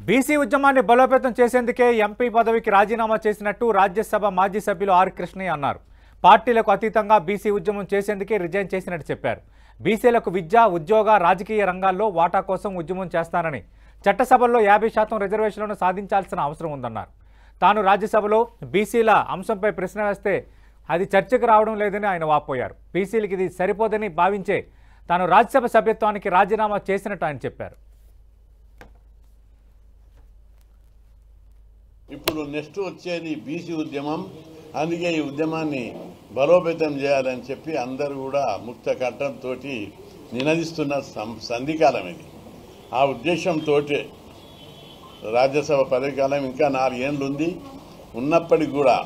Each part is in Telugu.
బీసీ ఉద్యమాన్ని బలోపేతం చేసేందుకే ఎంపీ పదవికి రాజీనామా చేసినట్టు రాజ్యసభ మాజీ సభ్యులు ఆర్ కృష్ణయ్య అన్నారు. పార్టీలకు అతీతంగా బీసీ ఉద్యమం చేసేందుకే రిజైన్ చేసినట్టు చెప్పారు. బీసీలకు విద్య, ఉద్యోగ, రాజకీయ రంగాల్లో వాటా కోసం ఉద్యమం చేస్తానని, చట్టసభల్లో 50% రిజర్వేషన్లను సాధించాల్సిన అవసరం ఉందన్నారు. తాను రాజ్యసభలో బీసీల అంశంపై ప్రశ్న వేస్తే అది చర్చకు రావడం లేదని ఆయన వాపోయారు. బీసీలకు ఇది సరిపోదని భావించే తాను రాజ్యసభ సభ్యత్వానికి రాజీనామా చేసినట్టు ఆయన చెప్పారు. ఇప్పుడు నెక్స్ట్ వచ్చేది బీసీ ఉద్యమం. అందుకే ఈ ఉద్యమాన్ని బలోపేతం చేయాలని చెప్పి అందరూ కూడా ముక్త కంఠంతో నినదిస్తున్న సంధికాలం ఇది. ఆ ఉద్దేశంతో రాజ్యసభ పదవీకాలం ఇంకా 4 ఏళ్ళు ఉంది. ఉన్నప్పటికీ కూడా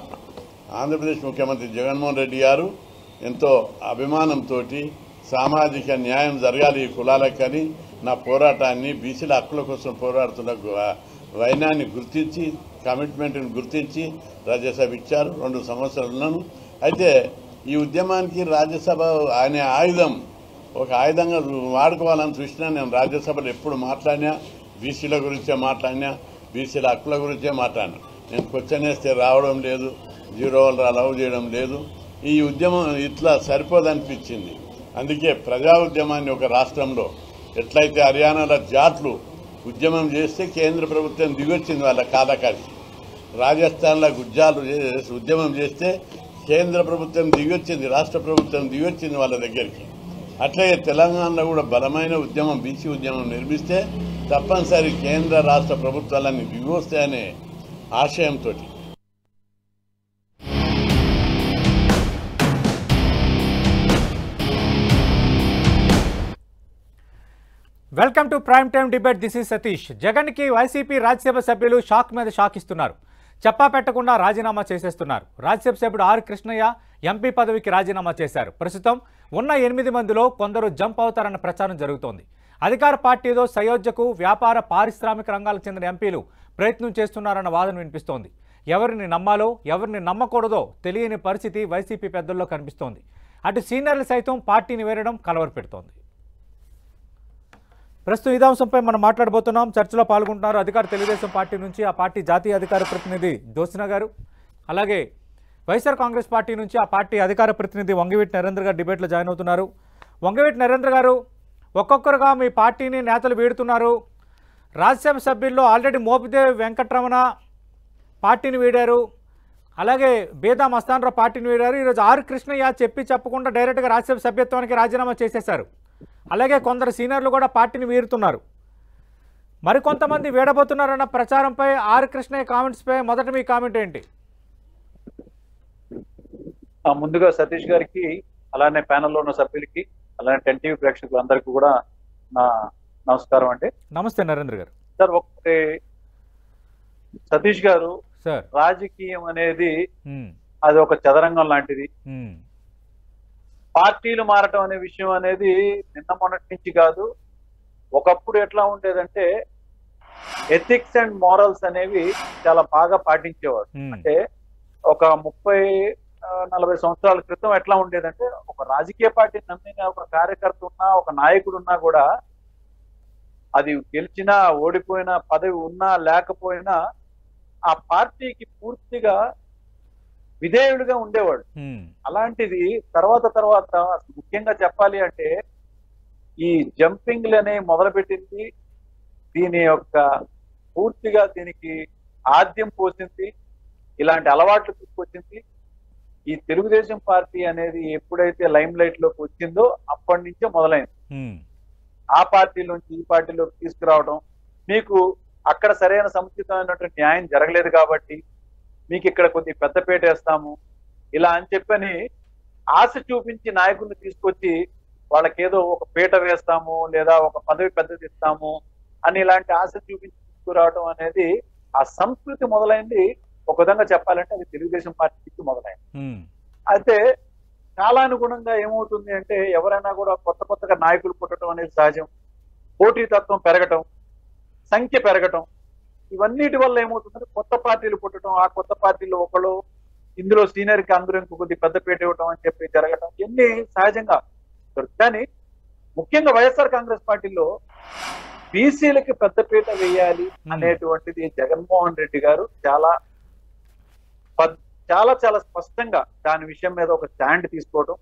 ఆంధ్రప్రదేశ్ ముఖ్యమంత్రి జగన్మోహన్ రెడ్డి గారు ఎంతో అభిమానంతో సామాజిక న్యాయం జరగాలి ఈ కులాలకని నా పోరాటాన్ని, బీసీల హక్కుల కోసం పోరాడుతున్న వైనాన్ని గుర్తించి, కమిట్మెంట్ని గుర్తించి రాజ్యసభ ఇచ్చారు. 2 సంవత్సరాలు ఉన్నాను. అయితే ఈ ఉద్యమానికి రాజ్యసభ అనే ఆయుధం ఒక ఆయుధంగా వాడుకోవాలని చూసినా నేను రాజ్యసభలో ఎప్పుడు మాట్లాడినా బీసీల గురించే మాట్లాడినా, బీసీల హక్కుల గురించే మాట్లాడినా. నేను క్వశ్చన్ వేస్తే రావడం లేదు, 0 అలవ్ చేయడం లేదు. ఈ ఉద్యమం ఇట్లా సరిపోదనిపించింది. అందుకే ప్రజా ఉద్యమాన్ని ఒక రాష్ట్రంలో ఎట్లయితే హర్యానాలో జాట్లు ఉద్యమం చేస్తే కేంద్ర ప్రభుత్వం దిగొచ్చింది వాళ్ళ కాదకాడికి, రాజస్థాన్లో గుజ్జాలు ఉద్యమం చేస్తే కేంద్ర ప్రభుత్వం దిగొచ్చింది, రాష్ట్ర ప్రభుత్వం దిగొచ్చింది వాళ్ళ దగ్గరికి. అట్లాగే తెలంగాణలో కూడా బలమైన ఉద్యమం, బీసీ ఉద్యమం నిర్మిస్తే తప్పనిసరి కేంద్ర రాష్ట్ర ప్రభుత్వాలన్నీ దిగొస్తాయనే ఆశయంతో welcome to prime time debate. This is Satish. జగన్కి వైసీపీ రాజ్యసభ సభ్యులు షాక్ మీద షాక్ ఇస్తున్నారు. చెప్పా పెట్టకుండా రాజీనామా చేసేస్తున్నారు. రాజ్యసభ సభ్యుడు ఆర్ కృష్ణయ్య ఎంపీ పదవికి రాజీనామా చేశారు. ప్రస్తుతం ఉన్న 8 మందిలో కొందరు జంప్ అవుతారన్న ప్రచారం జరుగుతోంది. అధికార పార్టీతో సయోధ్యకు వ్యాపార, పారిశ్రామిక రంగాలకు చెందిన ఎంపీలు ప్రయత్నం చేస్తున్నారన్న వాదన వినిపిస్తోంది. ఎవరిని నమ్మాలో ఎవరిని నమ్మకూడదో తెలియని పరిస్థితి వైసీపీ పెద్దల్లో కనిపిస్తోంది. అటు సీనియర్లు సైతం పార్టీని వేరడం కలవర పెడుతోంది. ప్రస్తుతం ఇదే అంశంపై మనం మాట్లాడబోతున్నాం. చర్చలో పాల్గొంటున్నారు అధికార తెలుగుదేశం పార్టీ నుంచి ఆ పార్టీ జాతీయ అధికార ప్రతినిధి జ్యోత్స్న గారు, అలాగే వైఎస్ఆర్ కాంగ్రెస్ పార్టీ నుంచి ఆ పార్టీ అధికార ప్రతినిధి వంగవీటి నరేంద్ర గారు డిబేట్లో జాయిన్ అవుతున్నారు. వంగవీటి నరేంద్ర గారు, ఒక్కొక్కరుగా మీ పార్టీని నేతలు వీడుతున్నారు. రాజ్యసభ సభ్యుల్లో ఆల్రెడీ మోపిదేవి వెంకటరమణ పార్టీని వీడారు, అలాగే బేదా మస్తానరావు పార్టీని వీడారు. ఈరోజు ఆర్ కృష్ణయ్య చెప్పకుండా డైరెక్ట్గా రాజ్యసభ సభ్యత్వానికి రాజీనామా చేసేశారు. అలాగే కొందరు సీనియర్లు కూడా పార్టీని వీరుతున్నారు. మరికొంతమంది వీడబోతున్నారన్న ప్రచారంపై ఆర్ కృష్ణయ్య కామెంట్స్పై మొదట మీ కామెంట్ ఏంటి? ముందుగా సతీష్ గారికి, అలానే ప్యానెల్లో ఉన్న సభ్యులకి, అలానే 10 టీవీ ప్రేక్షకులందరికీ కూడా నా నమస్కారం అండి. నమస్తే నరేంద్ర గారు. సార్, ఒకటి సతీష్ గారు, సార్ రాజకీయం అనేది అది ఒక చదరంగం లాంటిది. పార్టీలు మారటం అనే విషయం అనేది నిన్న మొన్నటి నుంచి కాదు. ఒకప్పుడు ఎట్లా ఉండేదంటే ఎథిక్స్ అండ్ మోరల్స్ అనేవి చాలా బాగా పాటించేవారు. అంటే ఒక 30-40 సంవత్సరాల క్రితం ఎట్లా ఉండేదంటే ఒక రాజకీయ పార్టీ నమ్మిన ఒక కార్యకర్త ఉన్నా, ఒక నాయకుడు ఉన్నా కూడా అది గెలిచినా ఓడిపోయినా, పదవి ఉన్నా లేకపోయినా ఆ పార్టీకి పూర్తిగా విధేయుడిగా ఉండేవాడు. అలాంటిది తర్వాత ముఖ్యంగా చెప్పాలి అంటే ఈ జంపింగ్లు అనే మొదలుపెట్టింది, దీని యొక్క పూర్తిగా దీనికి ఆద్యం పోసింది, ఇలాంటి అలవాట్లు తీసుకొచ్చింది ఈ తెలుగుదేశం పార్టీ అనేది. ఎప్పుడైతే లైమ్ లైట్ లోకి వచ్చిందో అప్పటి నుంచే మొదలైంది. ఆ పార్టీ నుంచి ఈ పార్టీలోకి తీసుకురావడం, మీకు అక్కడ సరైన సముచితమైనటువంటి న్యాయం జరగలేదు కాబట్టి మీకు ఇక్కడ కొద్ది పెద్దపేట వేస్తాము ఇలా అని చెప్పని ఆశ చూపించి నాయకుల్ని తీసుకొచ్చి వాళ్ళకేదో ఒక పీట వేస్తాము లేదా ఒక పదవి పెద్దది ఇస్తాము అని ఇలాంటి ఆశ చూపించి తీసుకురావడం అనేది ఆ సంస్కృతి మొదలైంది. ఒక విధంగా చెప్పాలంటే అది తెలుగుదేశం పార్టీ నుంచి మొదలైంది. అయితే కాలానుగుణంగా ఏమవుతుంది అంటే ఎవరైనా కూడా కొత్తగా నాయకులు పుట్టడం అనేది సహజం. పోటీతత్వం పెరగటం, సంఖ్య పెరగటం, ఇవన్నిటి వల్ల ఏమవుతుందంటే కొత్త పార్టీలు పుట్టడం, ఆ కొత్త పార్టీలో ఒకళ్ళు ఇందులో సీనియర్కి అందరూ ఇంకొకటి పెద్దపేట ఇవ్వటం అని చెప్పి జరగటం, ఇవన్నీ సహజంగా. కానీ ముఖ్యంగా వైఎస్ఆర్ కాంగ్రెస్ పార్టీలో బీసీలకి పెద్దపీట వేయాలి అనేటువంటిది జగన్మోహన్ రెడ్డి గారు చాలా చాలా చాలా స్పష్టంగా దాని విషయం మీద ఒక స్టాండ్ తీసుకోవడం.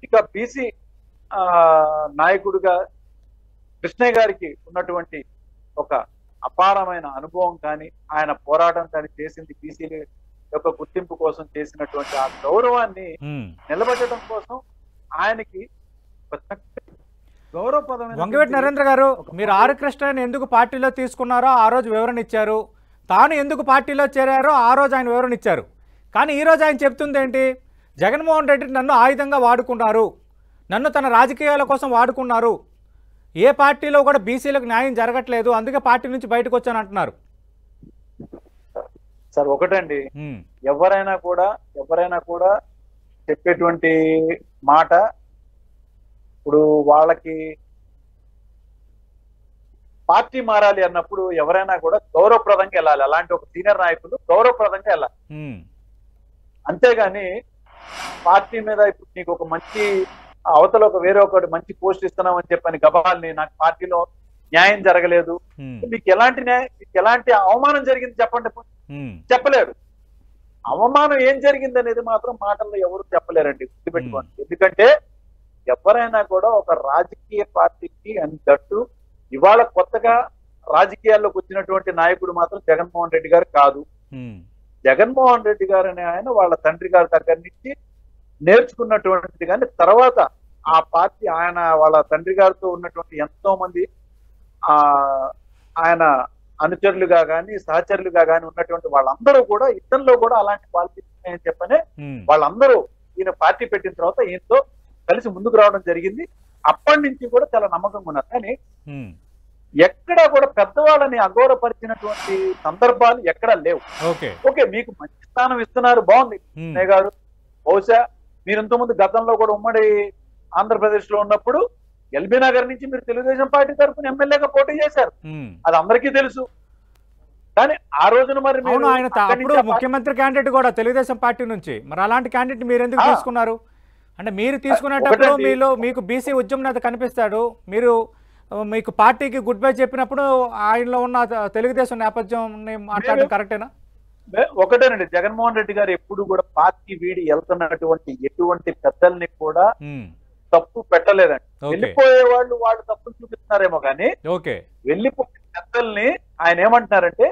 ఇక బీసీ నాయకుడిగా కృష్ణయ్య గారికి ఉన్నటువంటి ఒక అపారమైన అనుభవం కానీ, ఆయన పోరాటం కానీ చేసింది బీసీల యొక్క గుర్తింపు కోసం చేసినటువంటి ఆ గౌరవాన్ని నిలబెట్టడం కోసం ఆయనకి గౌరవప్రదమైన వంగవీటి నరేంద్ర గారు, మీరు ఆర్ కృష్ణయ్యని ఎందుకు పార్టీలో తీసుకున్నారో ఆ రోజు వివరణ ఇచ్చారు, తాను ఎందుకు పార్టీలో చేరారో ఆ రోజు ఆయన వివరణ ఇచ్చారు. కానీ ఈరోజు ఆయన చెప్తుంది ఏంటి? జగన్మోహన్ రెడ్డి నన్ను ఆయుధంగా వాడుకున్నారు, నన్ను తన రాజకీయాల కోసం వాడుకున్నారు, ఏ పార్టీలో కూడా బీసీలకు న్యాయం జరగట్లేదు, అందుకే పార్టీ నుంచి బయటకు వచ్చాను అంటున్నారు. సార్ ఒకటండి, ఎవరైనా కూడా చెప్పేటువంటి మాట, ఇప్పుడు వాళ్ళకి పార్టీ మారాలి అన్నప్పుడు ఎవరైనా కూడా గౌరవప్రదంగా వెళ్ళాలి. అలాంటి ఒక సీనియర్ నాయకులు గౌరవప్రదంగా వెళ్ళాలి. అంతేగాని పార్టీ మీద ఇప్పుడు నీకు ఒక మంచి అవతల వేరే ఒకటి మంచి పోస్ట్ ఇస్తున్నామని చెప్పని గబాల్ని నాకు పార్టీలో న్యాయం జరగలేదు, మీకు ఎలాంటి అవమానం జరిగింది చెప్పండి. చెప్పలేరు. అవమానం ఏం జరిగింది అనేది మాత్రం మాటల్లో ఎవరు చెప్పలేరండి, గుర్తుపెట్టుకోండి. ఎందుకంటే ఎవరైనా కూడా ఒక రాజకీయ పార్టీకి అంతట్టు ఇవాళ కొత్తగా రాజకీయాల్లోకి వచ్చినటువంటి నాయకుడు మాత్రం జగన్మోహన్ రెడ్డి గారు కాదు. జగన్మోహన్ రెడ్డి గారు అనే ఆయన వాళ్ళ తండ్రి గారి దగ్గర నుంచి నేర్చుకున్నటువంటిది. కానీ తర్వాత ఆ పార్టీ ఆయన వాళ్ళ తండ్రి గారితో ఉన్నటువంటి ఎంతో మంది ఆయన అనుచరులుగా కానీ సహచరులుగా కానీ ఉన్నటువంటి వాళ్ళందరూ కూడా ఇతరులో కూడా అలాంటి క్వాలిటీస్ ఉన్నాయని చెప్పనే వాళ్ళందరూ ఈయన పార్టీ పెట్టిన తర్వాత ఈయనతో కలిసి ముందుకు రావడం జరిగింది. అప్పటి నుంచి కూడా చాలా నమ్మకంగా ఉన్నారు. కానీ ఎక్కడా కూడా పెద్దవాళ్ళని అగౌరవపరిచినటువంటి సందర్భాలు ఎక్కడా లేవు. ఓకే, మీకు మంచి స్థానం ఇస్తున్నారు, బాగుంది అన్నయ్య గారు. బహుశా మీరు ఇంతకుముందు గతంలో కూడా ఉమ్మడి ఆంధ్రప్రదేశ్ లో ఉన్నప్పుడు ఎల్బీ నగర్ నుంచి మీరు తెలుగుదేశం పార్టీ తరఫున ఎమ్మెల్యేగా పోటీ చేశారు, అది అందరికీ తెలుసు. కానీ ఆ రోజున మరి ఆయన అప్పుడు ముఖ్యమంత్రి క్యాండిడేట్ కూడా తెలుగుదేశం పార్టీ నుంచి, మరి అలాంటి క్యాండిడేట్ మీరు ఎందుకు తీసుకున్నారు? అంటే మీరు తీసుకునేటప్పుడు మీకు బీసీ ఉద్యమ నేత కనిపిస్తాడు, మీరు మీకు పార్టీకి గుడ్ బై చెప్పినప్పుడు ఆయనలో ఉన్న తెలుగుదేశం నేపథ్యం మాట్లాడడం కరెక్టేనా? ఒకటేనండి, జగన్మోహన్ రెడ్డి గారు ఎప్పుడు కూడా పార్టీ వీడి వెళ్తున్నటువంటి ఎటువంటి పెద్దల్ని కూడా తప్పు పెట్టలేదండి. వెళ్ళిపోయే వాళ్ళు తప్పులు చూపిస్తున్నారేమో కానీ వెళ్ళిపోయే పెద్దల్ని ఆయన ఏమంటున్నారంటే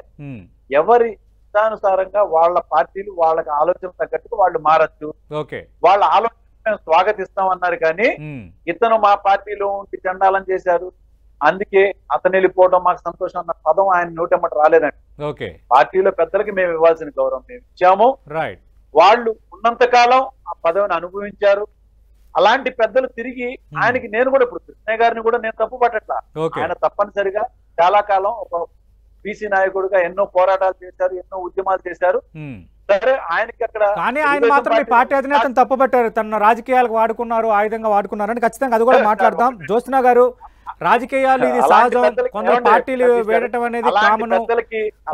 ఎవరి ఇష్టానుసారంగా వాళ్ళ పార్టీలు వాళ్ళకి ఆలోచన తగ్గట్టుగా వాళ్ళు మారచ్చు, వాళ్ళ ఆలోచన స్వాగతిస్తాం అన్నారు. కానీ ఇతను మా పార్టీలో ఉండి చండాలం చేశారు, అందుకే అతను వెళ్ళిపోవడం మాకు సంతోషం అన్న పదం ఆయన నోటెమ్మట రాలేదండి. పార్టీలో పెద్దలకి మేము ఇవ్వాల్సిన గౌరవం మేము ఇచ్చాము, వాళ్ళు ఉన్నంత కాలం ఆ పదవిని అనుభవించారు. అలాంటి పెద్దలు తిరిగి ఆయనకి, నేను కూడా ఇప్పుడు కృష్ణయ్య గారిని కూడా నేను తప్పు పట్టట్లా, ఆయన తప్పనిసరిగా చాలా కాలం ఒక బీసీ నాయకుడిగా ఎన్నో పోరాటాలు చేశారు, ఎన్నో ఉద్యమాలు చేశారు. సరే, ఆయనకి అక్కడ కానీ ఆయన మాత్రం పార్టీ అధినేతను తప్పుపట్టారు, తన రాజకీయాలకు వాడుకున్నారు, ఆయుధంగా వాడుకున్నారని. ఖచ్చితంగా అది కూడా మాట్లాడదాం. జ్యోత్స్న గారు, రాజకీయాలు ఇది సహజం, కొందరు పార్టీలు వేడటం అనేది కామన్,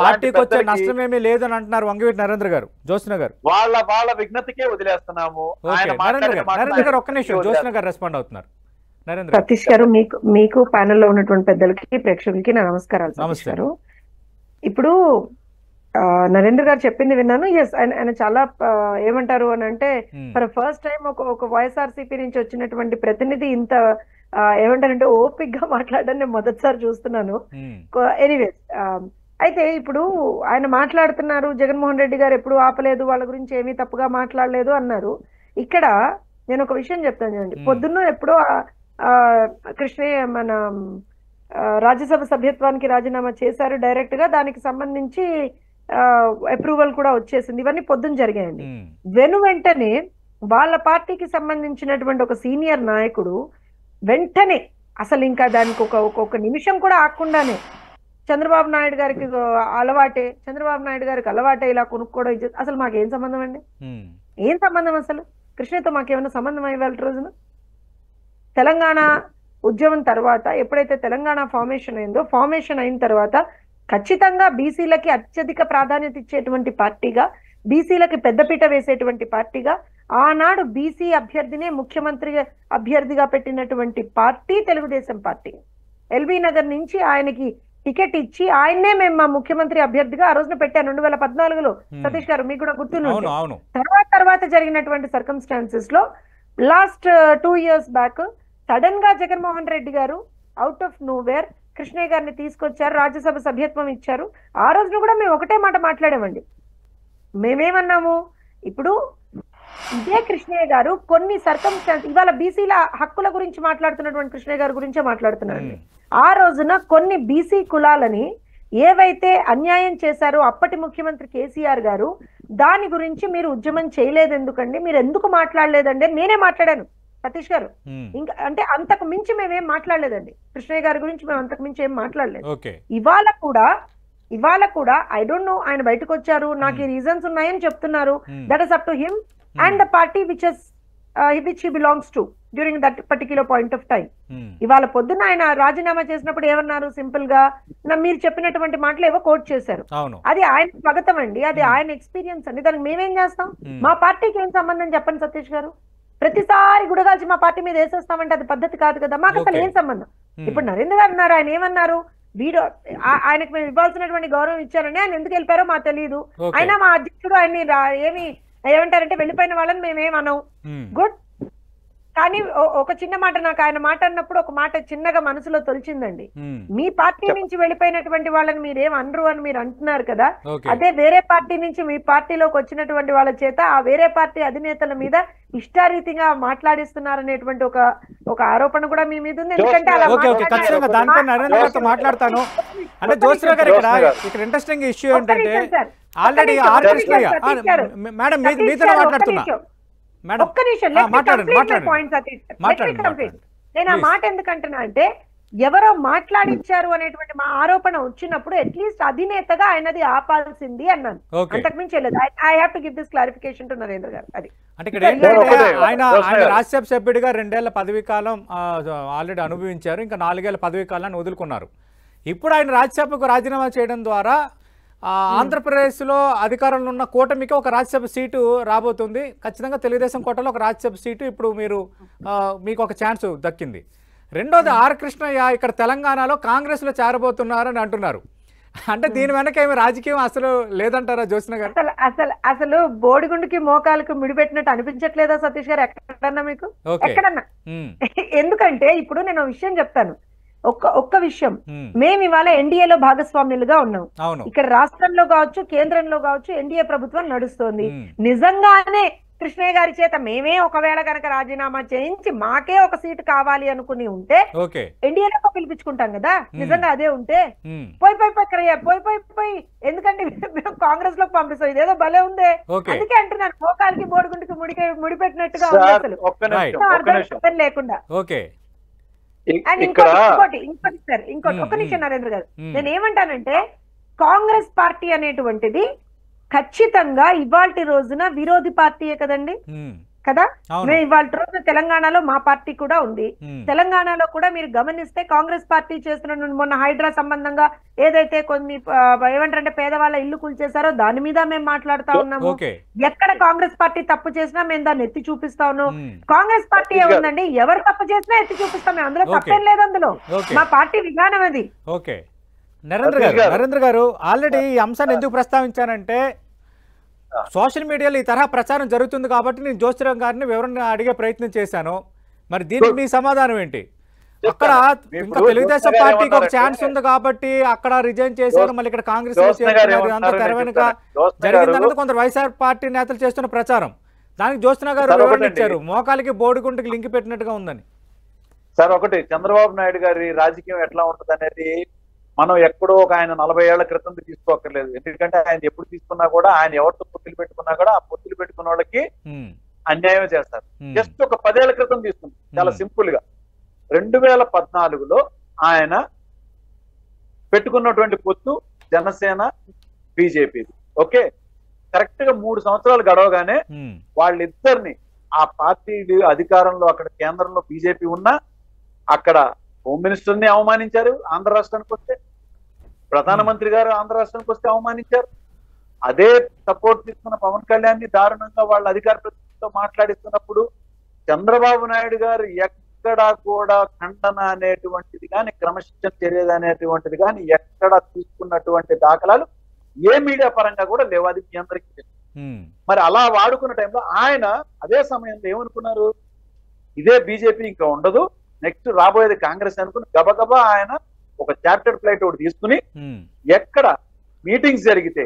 పార్టీకి వచ్చే నష్టం ఏమీ లేదని అంటున్నారు వంగవీటి నరేంద్ర గారు. జ్యోత్స్న గారు, వాళ్ళ విజ్ఞతకే వదిలేస్తున్నాము. నరేంద్ర గారు ఒక్క నిమిషం, జ్యోత్స్న గారు రెస్పాండ్ అవుతున్నారు. సతీష్ గారు, మీకు ప్యానెల్ లో ఉన్నటువంటి పెద్దలకి, ప్రేక్షకులకి నా నమస్కారాలు. సతీష్ గారు, ఇప్పుడు నరేంద్ర గారు చెప్పింది విన్నాను. ఎస్, ఆయన చాలా ఏమంటారు అని అంటే, ఫర్ ఫస్ట్ టైం ఒక వైఎస్ఆర్సీపీ నుంచి వచ్చినటువంటి ప్రతినిధి ఇంత ఏమంటారంటే ఓపిక్ గా మాట్లాడడం నేను మొదటిసారి చూస్తున్నాను. ఎనీవేస్, అయితే ఇప్పుడు ఆయన మాట్లాడుతున్నారు, జగన్మోహన్ రెడ్డి గారు ఎప్పుడు ఆపలేదు, వాళ్ళ గురించి ఏమీ తప్పుగా మాట్లాడలేదు అన్నారు. ఇక్కడ నేను ఒక విషయం చెప్తాను చూడండి. పొద్దున్న ఎప్పుడో కృష్ణయ్య మన రాజ్యసభ సభ్యత్వానికి రాజీనామా చేశారు డైరెక్ట్ గా, దానికి సంబంధించి అప్రూవల్ కూడా వచ్చేసింది. ఇవన్నీ పొద్దున్న జరిగాయండి. వెంటనే వాళ్ళ పార్టీకి సంబంధించినటువంటి ఒక సీనియర్ నాయకుడు వెంటనే అసలు ఇంకా దానికి ఒక నిమిషం కూడా ఆగకుండానే చంద్రబాబు నాయుడు గారికి అలవాటే ఇలా కొనుక్కోవడం. అసలు మాకేం సంబంధం అండి? ఏం సంబంధం అసలు? కృష్ణతో మాకేమైనా సంబంధం అయ్యేవాళ్ళ రోజున తెలంగాణ ఉద్యమం తర్వాత ఎప్పుడైతే తెలంగాణ ఫార్మేషన్ అయిందో, ఫార్మేషన్ అయిన తర్వాత ఖచ్చితంగా బీసీలకి అత్యధిక ప్రాధాన్యత ఇచ్చేటువంటి పార్టీగా, బీసీలకి పెద్దపీట వేసేటువంటి పార్టీగా, ఆనాడు బీసీ అభ్యర్థినే ముఖ్యమంత్రి అభ్యర్థిగా పెట్టినటువంటి party Telugu Desam party. LB Nagar నుంచి ఆయనకి టికెట్ ఇచ్చి ఆయన్నే మేము మా ముఖ్యమంత్రి అభ్యర్థిగా ఆ రోజున పెట్టాను 2014లో. సతీష్ గారు మీకు కూడా గుర్తుంది. తర్వాత జరిగినటువంటి సర్కమ్స్టాన్సెస్ లో లాస్ట్ 2 years బ్యాక్ సడన్ గా జగన్మోహన్ రెడ్డి గారు అవుట్ ఆఫ్ నోవేర్ కృష్ణయ్య గారిని తీసుకొచ్చారు, రాజ్యసభ సభ్యత్వం ఇచ్చారు. ఆ రోజున కూడా మేము ఒకటే మాట మాట్లాడామండి. మేమేమన్నాము, ఇప్పుడు ఇదే కృష్ణయ్య గారు కొన్ని సర్కమ్స్టాన్స్, ఇవాళ బీసీల హక్కుల గురించి మాట్లాడుతున్నటువంటి కృష్ణయ్య గారి గురించే మాట్లాడుతున్నారండి. ఆ రోజున కొన్ని బీసీ కులాలని ఏవైతే అన్యాయం చేశారో అప్పటి ముఖ్యమంత్రి కేసీఆర్ గారు, దాని గురించి మీరు ఉద్యమం చేయలేదు ఎందుకండి, మీరు ఎందుకు మాట్లాడలేదండి? నేనే మాట్లాడాను సతీష్ గారు. ఇంకా అంటే అంతకు మించి మేమేం మాట్లాడలేదండి కృష్ణయ్య గారి గురించి, మేము అంతకు మించి ఏం మాట్లాడలేదు. ఇవాళ కూడా ఐ డోంట్ నో, ఆయన బయటకు వచ్చారు, నాకు ఈ రీజన్స్ ఉన్నాయని చెప్తున్నారు. That is up to him and the party which he belongs to during that particular point of time. ఇవాళ పొద్దున్న ఆయన రాజీనామా చేసినప్పుడు ఏమన్నారు, సింపుల్ గా మీరు చెప్పినటువంటి మాటలు ఏవో కోట్ చేశారు. అది ఆయన స్వాగతం అండి, అది ఆయన ఎక్స్పీరియన్స్ అండి, దానికి మేమేం చేస్తాం? మా పార్టీకి ఏం సంబంధం చెప్పండి సతీష్ గారు. ప్రతిసారి గుడగాల్చి మా పార్టీ మీద వేసేస్తామంటే అది పద్ధతి కాదు కదా. మాకు అసలు ఏం సంబంధం? ఇప్పుడు నరేంద్ర గారు అన్నారు, ఆయన ఏమన్నారు, వీడు ఆయనకు మేము ఇవ్వాల్సినటువంటి గౌరవం ఇచ్చారని, ఆయన ఎందుకు వెళ్ళిపోయారో మాకు తెలియదు. అయినా మా అధ్యక్షుడు ఆయన్ని ఏమంటారంటే వెళ్ళిపోయిన వాళ్ళని మేమేమనం. గుడ్. కానీ ఒక చిన్న మాట, నాకు ఆయన మాట అన్నప్పుడు ఒక మాట చిన్నగా మనసులో తొలిచిందండి. మీ పార్టీ నుంచి వెళ్ళిపోయినటువంటి వాళ్ళని మీరేం అనరు అని మీరు అంటున్నారు కదా, అదే వేరే పార్టీ నుంచి మీ పార్టీలోకి వచ్చినటువంటి వాళ్ళ చేత ఆ వేరే పార్టీ అధినేతల మీద ఇష్టారీతిగా మాట్లాడిస్తున్నారనేటువంటి ఒక ఆరోపణ కూడా మీ మీద ఉంది. ఎందుకంటే మాట్లాడతాను అంటే జోష్రా గారు ఇక్కడ ఇంట్రెస్టింగ్ ఇష్యూ ఏంటంటే ఆల్రెడీ మేడం మీతో మాట్లాడుతున్నా. ఒక్క నిమిషం, నేను ఆ మాట ఎందుకంటున్నా అంటే, ఎవరో మాట్లాడించారు అనేటువంటి మా ఆరోపణ వచ్చినప్పుడు అట్లీస్ట్ అధినేతగా ఆయనది ఆపాల్సింది అన్నాను, అంతకుమించి వెళ్ళదు. I have to give this clarification to Narendra గారు. అది అంటే ఇక్కడ ఏంటంటే ఆయన రాజ్యసభ సభ్యుడిగా 2 ఏళ్ల పదవీ కాలం ఆల్రెడీ అనుభవించారు, ఇంకా 4 ఏళ్ల పదవీ కాలాన్ని వదులుకున్నారు. ఇప్పుడు ఆయన రాజ్యసభకు రాజీనామా చేయడం ద్వారా ఆంధ్రప్రదేశ్లో అధికారంలో ఉన్న కూటమికి ఒక రాజ్యసభ సీటు రాబోతుంది. ఖచ్చితంగా తెలుగుదేశం కోటలో ఒక రాజ్యసభ సీటు ఇప్పుడు మీకు ఒక ఛాన్స్ దక్కింది. రెండోది ఆర్ కృష్ణయ్య ఇక్కడ తెలంగాణలో కాంగ్రెస్లో చేరబోతున్నారని అంటున్నారు. అంటే దీని వెనక ఏమి రాజకీయం అసలు లేదంటారా జ్యోత్స్న గారు? అసలు బోడిగుండుకి మోకాలకు మిడిపెట్టినట్టు అనిపించట్లేదా సతీష్ గారు ఎక్కడన్నా మీకు? ఎక్కడన్నా? ఎందుకంటే ఇప్పుడు నేను విషయం చెప్తాను, ఒక్క విషయం, మేము ఇవాళ ఎన్డీఏలో భాగస్వామ్యులుగా ఉన్నాం. ఇక్కడ రాష్ట్రంలో కావచ్చు, కేంద్రంలో కావచ్చు ఎన్డీఏ ప్రభుత్వం నడుస్తోంది. నిజంగానే కృష్ణయ్య గారి చేత మేమే ఒకవేళ కనుక రాజీనామా చేయించి మాకే ఒక సీటు కావాలి అనుకుని ఉంటే ఎన్డీఏలో పిలిపించుకుంటాం కదా. నిజంగా అదే ఉంటే పోయి ఎందుకంటే కాంగ్రెస్ లోకి పంపిస్తాం, ఇదేదో భలే ఉందే. అందుకే అంటున్నాను, మోకాలకి బోడిగుండుకి ముడిపెట్టినట్టుగా ఉంది అసలు అర్థం లేకుండా. ఇంకోటి ఒక్క నిమిషం నరేంద్ర గారు, నేను ఏమంటానంటే కాంగ్రెస్ పార్టీ అనేటువంటిది ఖచ్చితంగా ఇవాల్టి రోజున విరోధి పార్టీయే కదండి కదా. మేము ఇవాళ రోజున తెలంగాణలో మా పార్టీ కూడా ఉంది. తెలంగాణలో కూడా మీరు గమనిస్తే కాంగ్రెస్ పార్టీ చేస్తున్న మొన్న హైడ్రా సంబంధంగా ఏదైతే కొన్ని ఏమంటారంటే పేదవాళ్ళ ఇల్లు కూల్చేశారో దాని మీద మేము మాట్లాడుతా ఉన్నాము. ఎక్కడ కాంగ్రెస్ పార్టీ తప్పు చేసినా మేము దాన్ని ఎత్తి చూపిస్తా ఉన్నాం. కాంగ్రెస్ పార్టీ ఏముందండి, ఎవరు తప్పు చేసినా ఎత్తి చూపిస్తాం, మేము అందులో తప్పేం లేదు, అందులో మా పార్టీ విధానం అది. నరేంద్ర గారు ఆల్రెడీ ఈ అంశాన్ని ఎందుకు ప్రస్తావించానంటే, సోషల్ మీడియాలో ఈ తరహా ప్రచారం జరుగుతుంది కాబట్టి నేను జ్యోతిరావు గారిని వివరణ అడిగే ప్రయత్నం చేశాను. మరి దీనికి మీ సమాధానం ఏంటి? అక్కడ ఇంకా తెలుగుదేశం పార్టీకి ఒక ఛాన్స్ ఉంది కాబట్టి అక్కడ రిజైన్ చేశారు, మళ్ళీ ఇక్కడ కాంగ్రెస్ అంతా తెర వెనుక జరిగిందన్నది కొందరు వైఎస్ఆర్ పార్టీ నేతలు చేస్తున్న ప్రచారం. దానికి జ్యోత్స్న గారు వివరణ ఇచ్చారు, మోకాలికి బోడిగుంటుకి లింక్ పెట్టినట్టుగా ఉందని. సార్ ఒకటి, చంద్రబాబు నాయుడు గారి రాజకీయం ఎట్లా ఉంటుంది అనేది మనం ఎక్కడో ఒక ఆయన 40 ఏళ్ల క్రితం తీసుకోక్కర్లేదు. ఎందుకంటే ఆయన ఎప్పుడు తీసుకున్నా కూడా, ఆయన ఎవరితో పొత్తులు పెట్టుకున్నా కూడా ఆ పొత్తులు పెట్టుకున్న వాళ్ళకి అన్యాయం చేస్తారు. జస్ట్ ఒక 10 ఏళ్ల క్రితం తీసుకుంది, చాలా సింపుల్ గా 2014లో ఆయన పెట్టుకున్నటువంటి పొత్తు జనసేన బీజేపీ. ఓకే, కరెక్ట్ గా 3 సంవత్సరాలు గడవగానే వాళ్ళిద్దరిని ఆ పార్టీ అధికారంలో అక్కడ కేంద్రంలో బీజేపీ ఉన్నా అక్కడ హోమ్ మినిస్టర్ ని అవమానించారు, ఆంధ్ర రాష్ట్రానికి వస్తే ప్రధానమంత్రి గారు ఆంధ్ర రాష్ట్రానికి వస్తే అవమానించారు. అదే సపోర్ట్ తీసుకున్న పవన్ కళ్యాణ్ ని దారుణంగా వాళ్ళ అధికార ప్రతినిధితో మాట్లాడిస్తున్నప్పుడు చంద్రబాబు నాయుడు గారు ఎక్కడ కూడా ఖండన అనేటువంటిది కానీ క్రమశిక్షణ చర్య అనేటువంటిది కానీ ఎక్కడ తీసుకున్నటువంటి దాఖలాలు ఏ మీడియా పరంగా కూడా లేవు. అది మీ అందరికీ తెలుసు. మరి అలా వాడుకున్న టైంలో ఆయన అదే సమయంలో ఏమనుకున్నారు, ఇదే బీజేపీ ఇంకా ఉండదు, నెక్స్ట్ రాబోయేది కాంగ్రెస్ అనుకుని గబగబా ఆయన ఒక చార్టెడ్ ఫ్లైట్ ఒకటి తీసుకుని ఎక్కడ మీటింగ్స్ జరిగితే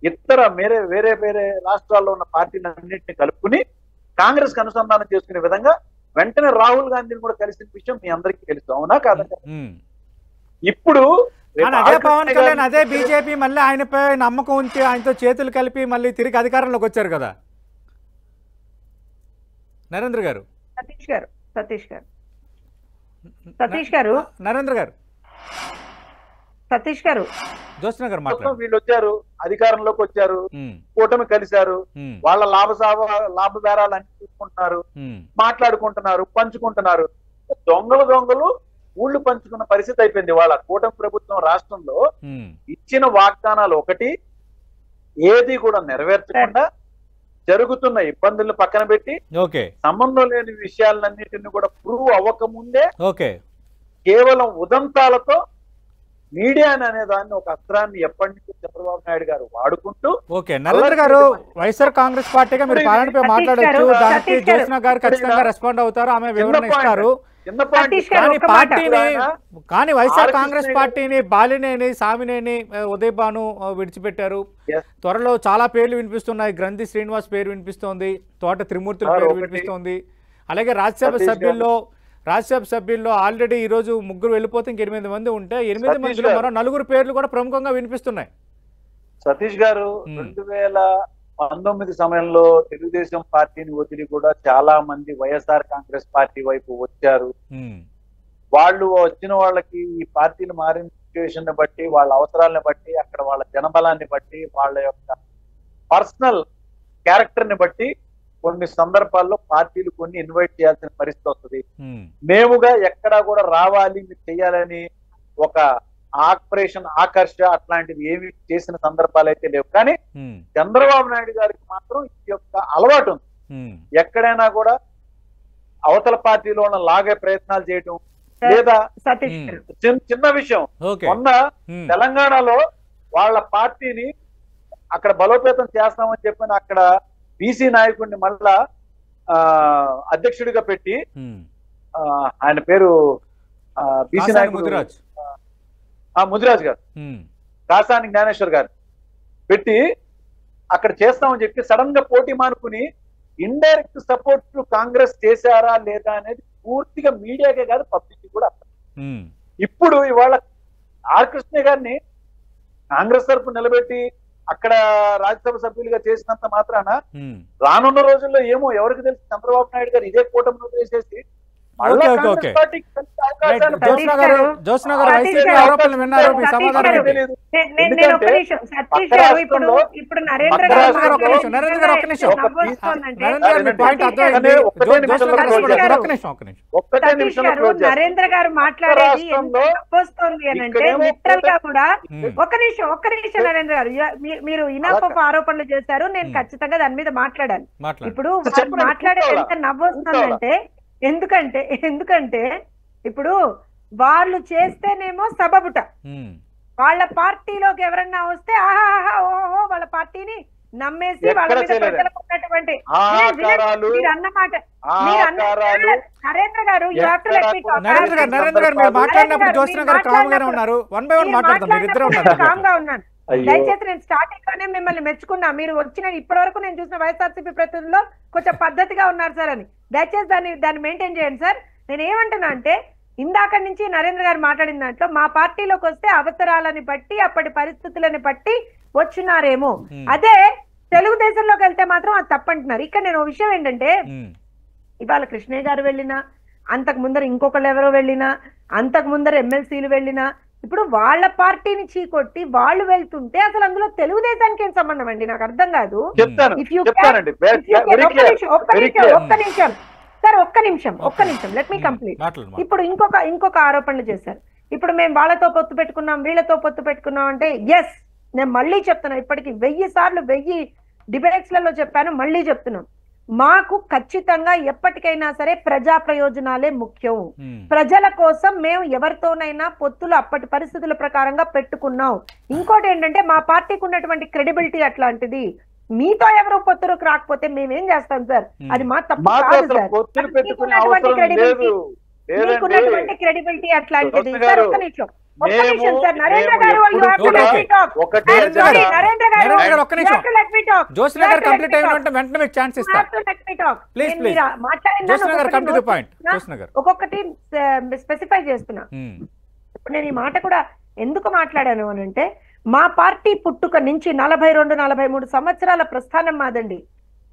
ఇతర వేరే వేరే రాష్ట్రాల్లో ఉన్న పార్టీలన్నింటినీ కలుపుకుని కాంగ్రెస్ కి అనుసంధానం చేసుకునే విధంగా వెంటనే రాహుల్ గాంధీని కూడా కలిసిన విషయం మీ అందరికీ తెలుసు, అవునా కాదా? ఇప్పుడు అదే పవన్ కళ్యాణ్ అదే బీజేపీ మళ్ళీ ఆయనపై నమ్మకం ఉంచి ఆయనతో చేతులు కలిపి మళ్ళీ తిరిగి అధికారంలోకి వచ్చారు కదా నరేంద్ర గారు. సతీష్ గారు జ్యోత్స్న గారు మాట్లాడారు. వీళ్ళు వచ్చారు, అధికారంలోకి వచ్చారు, కూటమి కలిశారు, వాళ్ళ లాభదారాలు అన్ని చూసుకుంటున్నారు, మాట్లాడుకుంటున్నారు, పంచుకుంటున్నారు. దొంగలు ఊళ్ళు పంచుకున్న పరిస్థితి అయిపోయింది. వాళ్ళ కూటమి ప్రభుత్వం రాష్ట్రంలో ఇచ్చిన వాగ్దానాలు ఒకటి ఏది కూడా నెరవేర్చకుండా జరుగుతున్న ఇబ్బందులను పక్కన పెట్టి సంబంధం లేని విషయాలన్నిటిని కూడా ప్రూవ్ అవ్వకముందే కేవలం ఉదంతాలతో మీడియా అనే దాన్ని ఒక అస్త్రాన్ని ఎప్పటి నుంచో చంద్రబాబు నాయుడు గారు వాడుకుంటూ నరేంద్ర గారు వైఎస్ఆర్ కాంగ్రెస్ పార్టీగా మీరు పాలనపై మాట్లాడొచ్చు, దానికి జ్యోత్స్న గారు ఖచ్చితంగా రెస్పాండ్ అవుతారు, ఆమె వివరణ ఇస్తారు. కానీ వైఎస్ఆర్ కాంగ్రెస్ పార్టీని బాలినేని సామినేని ఉదయ్ భాను విడిచిపెట్టారు. త్వరలో చాలా పేర్లు వినిపిస్తున్నాయి. గ్రంథి శ్రీనివాస్ పేరు వినిపిస్తోంది, తోట త్రిమూర్తుల పేరు వినిపిస్తోంది. అలాగే రాజ్యసభ సభ్యుల్లో ఆల్రెడీ ఈ రోజు 3 వెళ్ళిపోతే ఇంక 8 మంది ఉంటే 8 మందిలో మరో 4 పేర్లు కూడా ప్రముఖంగా వినిపిస్తున్నాయి. సతీష్ గారు 2019 సమయంలో తెలుగుదేశం పార్టీని వదిలి కూడా చాలా మంది వైఎస్ఆర్ కాంగ్రెస్ పార్టీ వైపు వచ్చారు. వాళ్ళు వచ్చిన వాళ్ళకి ఈ పార్టీలు మారిన సిచ్యువేషన్ ని బట్టి, వాళ్ళ అవసరాలను బట్టి, అక్కడ వాళ్ళ జనబలాన్ని బట్టి, వాళ్ళ యొక్క పర్సనల్ క్యారెక్టర్ ని బట్టి కొన్ని సందర్భాల్లో పార్టీలు కొన్ని ఇన్వైట్ చేయాల్సిన పరిస్థితి వస్తుంది. మేముగా ఎక్కడా కూడా రావాలి మీరు చెయ్యాలని ఒక ఆపరేషన్ ఆకర్ష అట్లాంటివి ఏమి చేసిన సందర్భాలు అయితే లేవు. కానీ చంద్రబాబు నాయుడు గారికి మాత్రం ఈ యొక్క అలవాటు ఉంది. ఎక్కడైనా కూడా అవతల పార్టీలో లాగే ప్రయత్నాలు చేయటం లేదా చిన్న విషయం. మొన్న తెలంగాణలో వాళ్ళ పార్టీని అక్కడ బలోపేతం చేస్తామని చెప్పిన అక్కడ బీసీ నాయకుడిని మళ్ళా అధ్యక్షుడిగా పెట్టి, ఆయన పేరు బీసీ నాయకుడు ముదిరాజ్ గారు, కాసాని జ్ఞానేశ్వర్ గారు పెట్టి అక్కడ చేస్తామని చెప్పి సడన్ గా పోటీ మానుకుని ఇండైరెక్ట్ సపోర్ట్ కాంగ్రెస్ చేశారా లేదా అనేది పూర్తిగా మీడియాకే కాదు పబ్లిక్ కూడా. ఇప్పుడు ఇవాళ ఆర్ కృష్ణ గారిని కాంగ్రెస్ తరఫు నిలబెట్టి అక్కడ రాజ్యసభ సభ్యులుగా చేసినంత మాత్రాన రానున్న రోజుల్లో ఏమో ఎవరికి తెలుసు చంద్రబాబు నాయుడు గారు ఇదే కూటమిలో వేసేసి నరేంద్ర గారు మాట్లాడేది వస్తుంది అని అంటే లిటరల్ గా కూడా ఒక్క నిమిషం నరేంద్ర గారు, మీరు ఇనఫ్ ఆఫ్ ఆరోపణలు చేశారు, నేను ఖచ్చితంగా దాని మీద మాట్లాడాలి. ఇప్పుడు మాట్లాడే ఎంత నవ్వొస్తుందంటే ఎందుకంటే ఇప్పుడు వాళ్ళు చేస్తేనేమో సబబుట, వాళ్ళ పార్టీలోకి ఎవరన్నా వస్తే ఆహాహా ఓహో వాళ్ళ పార్టీని నమ్మేసి వాళ్ళ మీద ప్రజలకు ఉన్నటువంటి మీరు అన్నమాట నరేంద్ర గారు కామ్గా ఉన్నాను. దయచేసి నేను స్టార్టింగ్ లోనే మిమ్మల్ని మెచ్చుకున్నా, మీరు వచ్చిన ఇప్పటి వరకు నేను చూసిన వైఎస్ఆర్సీపీ ప్రతినిధుల్లో కొంచెం పద్ధతిగా ఉన్నారు సార్ అని. దయచేసి దాన్ని మెయింటైన్ చేయండి సార్. నేను ఏమంటున్నా అంటే ఇందాక నుంచి నరేంద్ర గారు మాట్లాడిన దాంట్లో మా పార్టీలోకి వస్తే అవసరాలని బట్టి అప్పటి పరిస్థితులని బట్టి వచ్చినారేమో, అదే తెలుగుదేశంలోకి వెళ్తే మాత్రం అది తప్పంటున్నారు. ఇక్కడ నేను విషయం ఏంటంటే ఇవాళ కృష్ణయ్య గారు వెళ్ళినా, అంతకు ముందర ఇంకొకళ్ళు ఎవరో వెళ్ళినా, అంతకు ముందర ఎమ్మెల్సీలు వెళ్ళినా, ఇప్పుడు వాళ్ళ పార్టీని చీకొట్టి వాళ్ళు వెళ్తుంటే అసలు అందులో తెలుగుదేశానికి ఏం సంబంధం అండి? నాకు అర్థం కాదు. ఒక్క నిమిషం లెట్ మీ కంప్లీట్. ఇప్పుడు ఇంకొక ఆరోపణలు చేశారు. ఇప్పుడు మేము వాళ్ళతో పొత్తు పెట్టుకున్నాం, వీళ్ళతో పొత్తు పెట్టుకున్నాం అంటే ఎస్, నేను మళ్ళీ చెప్తున్నా, ఇప్పటికి 1000 సార్లు 1000 డిబేట్స్ లలో చెప్పాను, మళ్ళీ చెప్తున్నాం. మాకు ఖచ్చితంగా ఎప్పటికైనా సరే ప్రజా ప్రయోజనాలే ముఖ్యం. ఉమ్. ప్రజల కోసం మేము ఎవరితోనైనా పొత్తులు అప్పటి పరిస్థితుల ప్రకారంగా పెట్టుకున్నాం. ఇంకోటి ఏంటంటే మా పార్టీకి ఉన్నటువంటి క్రెడిబిలిటీ అట్లాంటిది. మీతో ఎవరు పొత్తులకు రాకపోతే మేమేం చేస్తాం సార్? అది మా తప్పు కాదు సార్. మీకున్నటువంటి క్రెడిబిలిటీ అట్లాంటిది. సార్ ఒక్క నిమిషం సార్. నరేంద్ర గారు జ్యోత్స్న గారు కంప్లీట్ అయిన వెంటనే మీకు ఛాన్స్ ఇస్తాను. ప్లీజ్ ప్లీజ్ జ్యోత్స్న గారు come to the point. Jyotsna గారు ఒక్కొక్కటి స్పెసిఫై చేస్తున్నా. ఇప్పుడు నేను ఈ మాట కూడా ఎందుకు మాట్లాడాను అని అంటే, మా పార్టీ పుట్టుక నుంచి 42-43 సంవత్సరాల ప్రస్థానం మాదండి.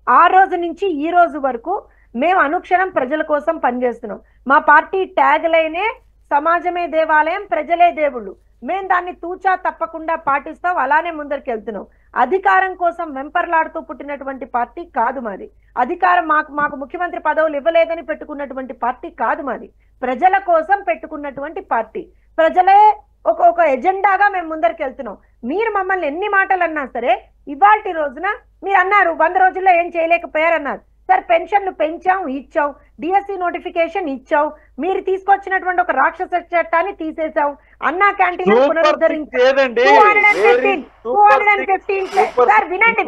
ఆ రోజు నుంచి ఈ రోజు వరకు మేము అనుక్షణం ప్రజల కోసం పనిచేస్తున్నాం. మా పార్టీ ట్యాగ్ లైనే సమాజమే దేవాలయం, ప్రజలే దేవుళ్ళు. మేము దాన్ని తూచా తప్పకుండా పాటిస్తాం, అలానే ముందరికి వెళ్తున్నాం. అధికారం కోసం వెంపర్లాడుతూ పుట్టినటువంటి పార్టీ కాదు మాది. అధికారం మాకు ముఖ్యమంత్రి పదవులు ఇవ్వలేదని పెట్టుకున్నటువంటి పార్టీ కాదు మాది. ప్రజల కోసం పెట్టుకున్నటువంటి పార్టీ. ప్రజలే ఒక ఎజెండాగా మేము ముందరికి వెళ్తున్నాం. మీరు మమ్మల్ని ఎన్ని మాటలు అన్నా సరే, ఇవాల్టి రోజున మీరు అన్నారు 100 రోజుల్లో ఏం చేయలేకపోయారన్నారు. సార్ పెన్షన్లు పెంచాం, ఇచ్చాం. డిఎస్సి నోటిఫికేషన్ ఇచ్చాం. మీరు తీసుకొచ్చినటువంటి ఒక రాక్షస చట్టాన్ని తీసేసాం. అన్నా క్యాంటీన్ పునరుద్ధరించాం. 215 సార్ వినండి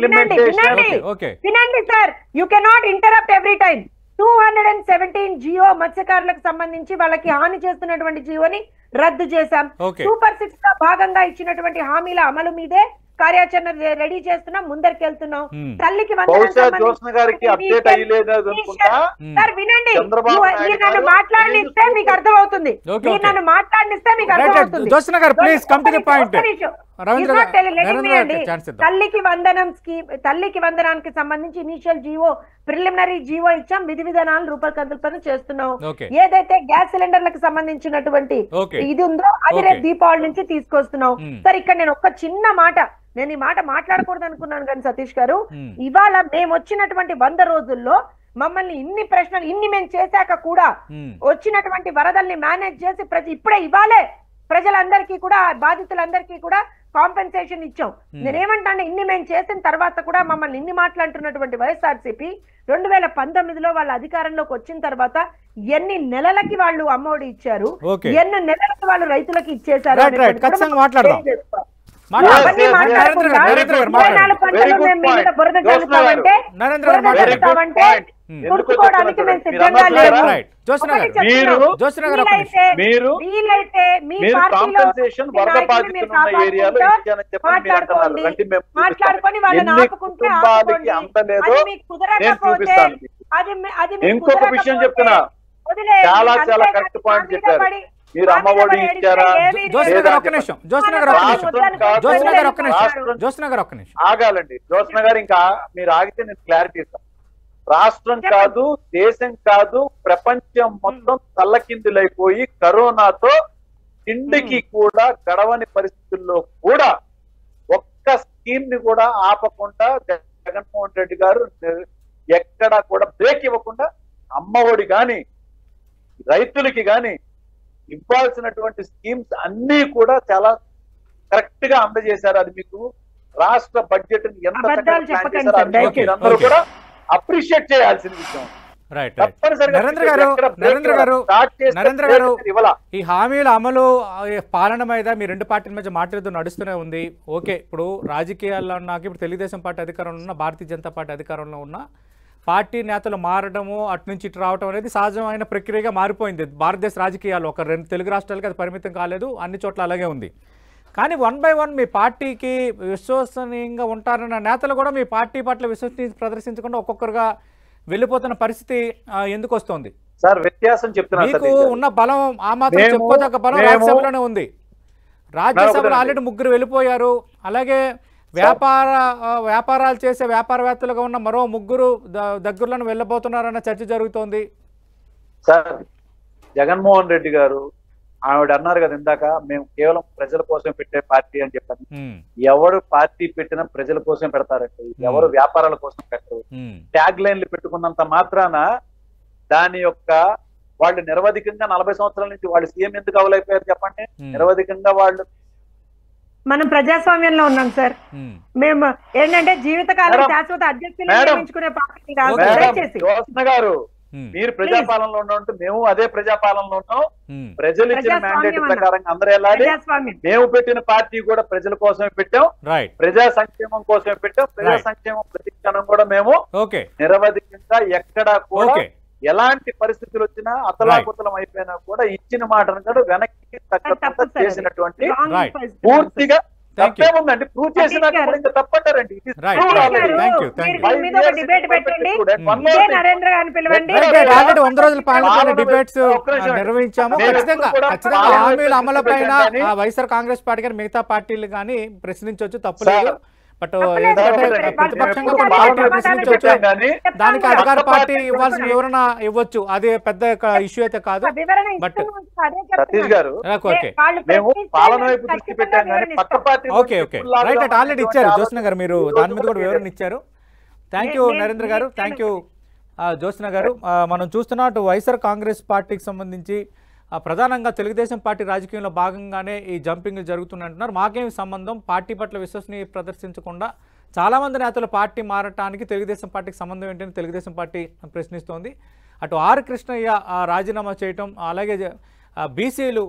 sir, you cannot interrupt every time. 217 GO మత్స్యకారులకు సంబంధించి వాళ్ళకి హాని చేస్తున్నటువంటి జియోని రద్దు చేశాం. సూపర్ 6 లో భాగంగా ఇచ్చినటువంటి హామీల అమలు మీదే కార్యాచరణ రెడీ చేస్తున్నాం, ముందరికి వెళ్తున్నాం. తల్లికి సార్ వినండి, మీరు నన్ను మాట్లాడిస్తే మీకు అర్థమవుతుంది. మీరు నన్ను మాట్లాడిస్తే మీకు అర్థమవుతుంది. తల్లికి వందనానికి సంబంధించి ఇనిషియల్ జీవో, ప్రిలిమినరీ జీవో ఇచ్చాం. విధి విధానాలు రూపకల్పన చేస్తున్నాం. ఏదైతే గ్యాస్ సిలిండర్లకు సంబంధించినటువంటి ఇది ఉందో అది రేపు దీపావళి నుంచి తీసుకొస్తున్నాం. సార్ ఇక్కడ నేను ఒక చిన్న మాట, నేను ఈ మాట మాట్లాడకూడదు అనుకున్నాను కానీ సతీష్ గారు, ఇవాళ మేము వచ్చినటువంటి 100 రోజుల్లో మమ్మల్ని ఇన్ని ప్రశ్నలు ఇన్ని మేము చేశాక కూడా వచ్చినటువంటి వరదల్ని మేనేజ్ చేసి ఇప్పుడే ఇవ్వాలే ప్రజలందరికీ కూడా, బాధితులందరికీ కూడా కాంపెన్సేషన్ ఇచ్చాం. నేనేమంటాను, ఇన్ని మేము చేసిన తర్వాత కూడా మమ్మల్ని ఇన్ని మాట్లాడుతున్నటువంటి వైఎస్ఆర్సీపీ 2019లో వాళ్ళ అధికారంలోకి వచ్చిన తర్వాత ఎన్ని నెలలకి వాళ్ళు అమ్మఒడి ఇచ్చారు, ఎన్ని నెలలకి వాళ్ళు రైతులకు ఇచ్చేశారు. మాట్లాడుకొని వాళ్ళని ఆపుకుంటే ఇంకొక విషయం చెప్తున్నా, చాలా చాలా కరెక్ట్ పాయింట్ చెప్పారు. మీరు అమ్మఒడి ఇచ్చారా? ఆగాలండి జ్యోత్స్న గారు, ఇంకా మీరు ఆగితే నేను క్లారిటీ ఇస్తాను. రాష్ట్రం కాదు, దేశం కాదు, ప్రపంచం మొత్తం తల్లకిందులైపోయి కరోనాతో తిండికి కూడా గడవని పరిస్థితుల్లో కూడా ఒక్క స్కీమ్ ని కూడా ఆపకుండా జగన్మోహన్ రెడ్డి గారు ఎక్కడా కూడా బ్రేక్ ఇవ్వకుండా అమ్మఒడి గాని రైతులకి గాని ఇవ్వాల్సినటువంటి స్కీమ్స్ అన్ని కూడా చాలా కరెక్ట్ గా అందజేశారు. అది మీకు రాష్ట్ర బడ్జెట్ అందరూ కూడా అప్రిషియేట్ చేయాల్సిన విషయం. నరేంద్ర గారు, ఈ హామీల అమలు పాలన మీద మీ రెండు పార్టీల మధ్య మాట్లాడుతూ నడుస్తూనే ఉంది. ఓకే, ఇప్పుడు రాజకీయాల్లో నాకు ఇప్పుడు తెలుగుదేశం పార్టీ అధికారంలో ఉన్న, భారతీయ జనతా పార్టీ అధికారంలో ఉన్న పార్టీ నేతలు మారడము, అటు నుంచి ఇటు రావడం అనేది సహజమైన ప్రక్రియగా మారిపోయింది భారతదేశ రాజకీయాల్లో. ఒక 2 తెలుగు రాష్ట్రాలకి అది పరిమితం కాలేదు, అన్ని చోట్ల అలాగే ఉంది. కానీ 1 by 1 మీ పార్టీకి విశ్వసనీయంగా ఉంటారన్న నేతలు కూడా మీ పార్టీ పట్ల విశ్వసనీయత ప్రదర్శించకుండా ఒక్కొక్కరుగా వెళ్ళిపోతున్న పరిస్థితి ఎందుకు వస్తుంది సార్? వ్యత్యాసం చెప్తున్నా, మీకు ఉన్న బలం ఆ మాత్రం చెప్పుకోదగ్గ బలం రాజ్యసభలోనే ఉంది. రాజ్యసభలో ఆల్రెడీ 3 వెళ్ళిపోయారు. అలాగే వ్యాపారాలు చేసే వ్యాపారవేత్తలుగా ఉన్న మరో 3 దగ్గరలో వెళ్ళబోతున్నారన్న చర్చ జరుగుతోంది. సార్ జగన్మోహన్ రెడ్డి గారు ఆవిడ అన్నారు కదా ఇందాక, మేము కేవలం ప్రజల కోసం పెట్టే పార్టీ అని చెప్పాను. ఎవరు పార్టీ పెట్టినా ప్రజల కోసం పెడతారండి, ఎవరు వ్యాపారాల కోసం పెట్టరు. ట్యాగ్ లైన్లు పెట్టుకున్నంత మాత్రాన దాని యొక్క వాళ్ళు నిరవధికంగా 40 సంవత్సరాల నుంచి వాళ్ళు సీఎం ఎందుకు అవలైపోయారు చెప్పండి? నిరవధికంగా వాళ్ళు మనం ప్రజాస్వామ్యంలో ఉన్నాం సార్. మేము ఏంటంటే జీవితకాలం మేడం, శాశ్వత అధ్యక్షులు మేడం, నియమించుకునే పార్టీ కాదు. ఓకే. దయచేసి జ్యోత్స్న గారు మీరు ప్రజాపాలనలో ఉన్నట్టు మేము అదే ప్రజాపాలనలో ఉన్నాం. ప్రజలు ఇచ్చిన మ్యాండేట్ ప్రకారం అందరూ వెళ్ళాలి. ప్రజాస్వామ్యం మేము పెట్టిన పార్టీ కూడా ప్రజల కోసమే పెట్టాం, రైట్. ప్రజా సంక్షేమం కోసమే పెట్టాం. ప్రజా Right. సంక్షేమం ప్రతి క్షణం కూడా మేము ఓకే నిరవధికంగా ఎక్కడా కూడా ఓకే ఎలాంటి పరిస్థితులు వచ్చినా అతలాకుతలం అయిపోయినా కూడా ఇచ్చిన మాటను కూడా వెనక్కి తగ్గకుండా తప్పు సార్ అది. చేసినటువంటి Wrong Right. person. పూర్తిగా Thank you. తప్పేముందండి? ప్రూవ్ చేసినా కూడా ఇంకా తప్పంటారండి. It is Right. proved Right. already. Thank you. Thank మీరు దీని మీద ఒక డిబేట్ పెట్టండి. One more ఇదే thing. నరేంద్ర గారిని పిలవండి. ఆల్రెడీ 100 రోజుల పాలన డిబేట్స్ ఒక్క నిమిషం. నిర్వహించాము. మేము ఖచ్చితంగా ఎప్పుడు కూడా ఖచ్చితంగా పాలన హామీల వైపు అమలు పైన పెట్టాం కానీ వైఎస్ఆర్ కాంగ్రెస్ పార్టీ కానీ మిగతా పార్టీలు కానీ ప్రశ్నించవచ్చు, తప్పులేదు. బట్ తప్పలేదు. ఏంటంటే తప్పలేదు. ప్రతిపక్షంగా మేము కొన్ని పాలన పార్టీలు వైపు ప్రశ్నించవచ్చు, పెట్టాం కానీ దానికి చెప్తాను. అధికార కొత్త పార్టీ పార్టీ ఇవ్వాల్సిన కూడా వివరణ ఇవ్వచ్చు. అది పెద్ద ఇష్యూ అయితే కాదు. వివరణ But- ఇస్తున్నాం, అదే సతీష్ చెప్తున్నాను. గారు ఓకే వాళ్ళు మేము ప్రశ్నిస్తే పాలన వైపు దృష్టి ఖచ్చితంగా పెట్టాం కానీ వివరణ పక్క ఇస్తాం. Party okay okay right at already ఇచ్చారు జ్యోత్స్న గారు, మీరు దాని మీద కూడా వివరణ ఇచ్చారు. థ్యాంక్ యూ నేను- నరేంద్ర గారు, థ్యాంక్ యూ జ్యోత్స్న గారు. మనం చూస్తున్న అటు వైఎస్ఆర్ కాంగ్రెస్ పార్టీకి సంబంధించి ప్రధానంగా తెలుగుదేశం పార్టీ రాజకీయంలో భాగంగానే ఈ జంపింగ్ జరుగుతుందంటున్నారు. మాకేమి సంబంధం, పార్టీ పట్ల విశ్వసనీయ ప్రదర్శించకుండా చాలామంది నేతలు పార్టీ మారటానికి తెలుగుదేశం పార్టీకి సంబంధం ఏంటని తెలుగుదేశం పార్టీ ప్రశ్నిస్తోంది. అటు ఆర్ కృష్ణయ్య రాజీనామా చేయటం, అలాగే బీసీలు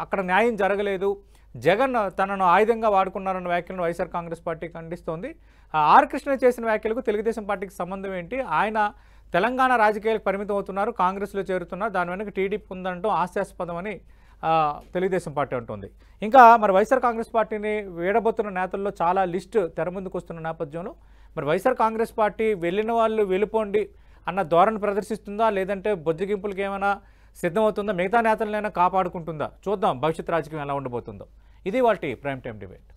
అక్కడ న్యాయం జరగలేదు, జగన్ తనను ఆయుధంగా వాడుకున్నారన్న వ్యాఖ్యలను వైఎస్ఆర్ కాంగ్రెస్ పార్టీ ఖండిస్తోంది. ఆర్ కృష్ణయ్య చేసిన వ్యాఖ్యలకు తెలుగుదేశం పార్టీకి సంబంధం ఏంటి, ఆయన తెలంగాణ రాజకీయాలకు పరిమితం అవుతున్నారు, కాంగ్రెస్లో చేరుతున్నారు, దాని వెనక టీడీపీ ఉందంటూ హాస్యాస్పదమని తెలుగుదేశం పార్టీ అంటుంది. ఇంకా మరి వైఎస్ఆర్ కాంగ్రెస్ పార్టీని వీడబోతున్న నేతల్లో చాలా లిస్టు తెర ముందుకు వస్తున్న నేపథ్యంలో మరి వైఎస్ఆర్ కాంగ్రెస్ పార్టీ వెళ్ళిన వాళ్ళు వెళ్ళిపోండి అన్న ధోరణి ప్రదర్శిస్తుందా, లేదంటే బొజ్జగింపులకి ఏమైనా సిద్ధమవుతుందా, మిగతా నేతలనైనా కాపాడుకుంటుందా? చూద్దాం భవిష్యత్ రాజకీయం ఎలా ఉండబోతుందో. ఇది వాటి ప్రైమ్ టైం డిబేట్.